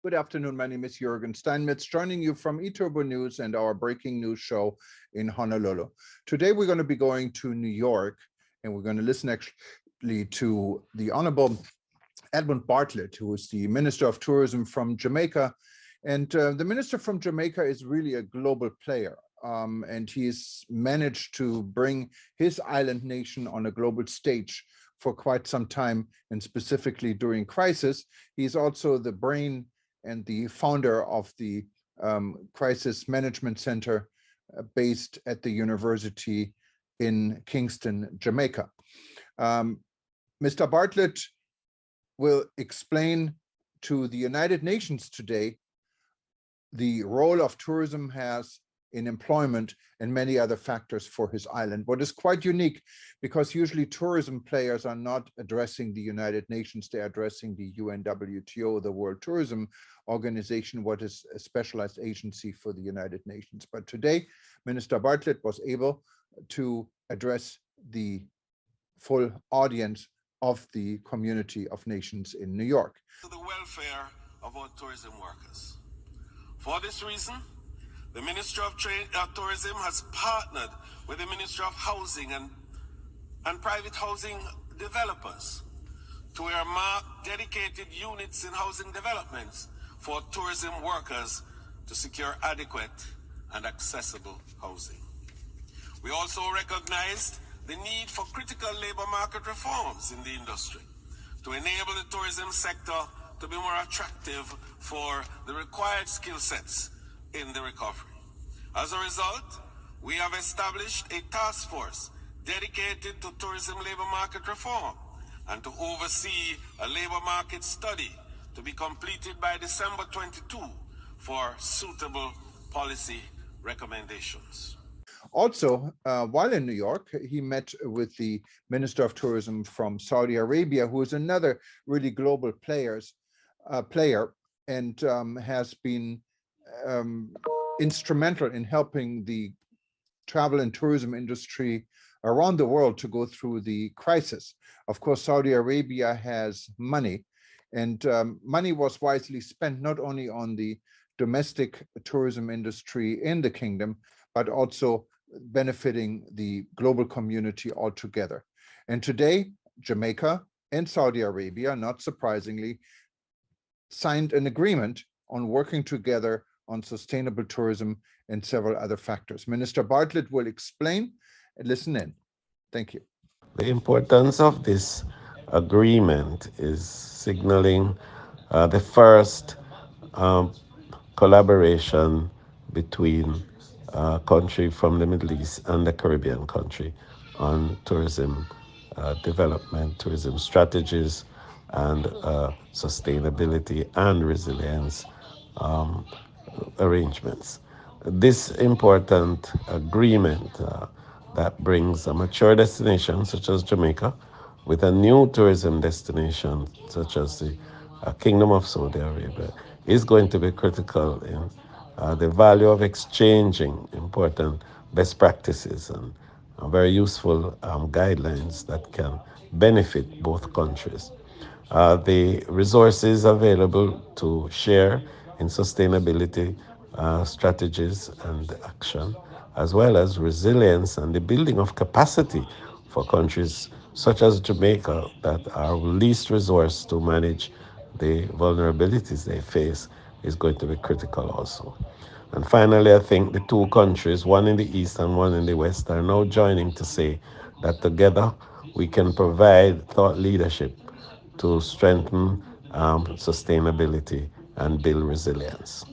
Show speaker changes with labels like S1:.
S1: Good afternoon. My name is Jürgen Steinmetz, joining you from eTurbo News and our breaking news show in Honolulu. Today, we're going to be going to New York, and we're going to listen actually to the Honorable Edmund Bartlett, who is the Minister of Tourism from Jamaica. And the minister from Jamaica is really a global player. And he's managed to bring his island nation on a global stage for quite some time, and specifically during crisis. He's also the brain and the founder of the Crisis Management Center based at the university in Kingston, Jamaica. Mr. Bartlett will explain to the United Nations today the role of tourism has in employment and many other factors for his island. What is quite unique, because usually tourism players are not addressing the United Nations, they're addressing the UNWTO, the World Tourism Organization, what is a specialized agency for the United Nations. But today, Minister Bartlett was able to address the full audience of the community of nations in New York.
S2: To the welfare of our tourism workers. For this reason, the Ministry of Tourism has partnered with the Ministry of Housing and private housing developers to earmark dedicated units in housing developments for tourism workers to secure adequate and accessible housing. We also recognized the need for critical labor market reforms in the industry to enable the tourism sector to be more attractive for the required skill sets in the recovery. As a result, we have established a task force dedicated to tourism labor market reform and to oversee a labor market study to be completed by December 22 for suitable policy recommendations.
S1: Also, while in New York, he met with the Minister of Tourism from Saudi Arabia, who is another really global player and has been instrumental in helping the travel and tourism industry around the world to go through the crisis. Of course, Saudi Arabia has money, and money was wisely spent not only on the domestic tourism industry in the kingdom, but also benefiting the global community altogether. And today, Jamaica and Saudi Arabia, not surprisingly, signed an agreement on working together on sustainable tourism and several other factors. Minister Bartlett will explain and listen in. Thank you.
S3: The importance of this agreement is signaling the first collaboration between a country from the Middle East and the Caribbean country on tourism development, tourism strategies, and sustainability and resilience arrangements. This important agreement that brings a mature destination such as Jamaica with a new tourism destination such as the Kingdom of Saudi Arabia is going to be critical in the value of exchanging important best practices and very useful guidelines that can benefit both countries. The resources available to share in sustainability strategies and action, as well as resilience and the building of capacity for countries such as Jamaica that are least resourced to manage the vulnerabilities they face, is going to be critical also. And finally, I think the two countries, one in the east and one in the west, are now joining to say that together we can provide thought leadership to strengthen sustainability and build resilience.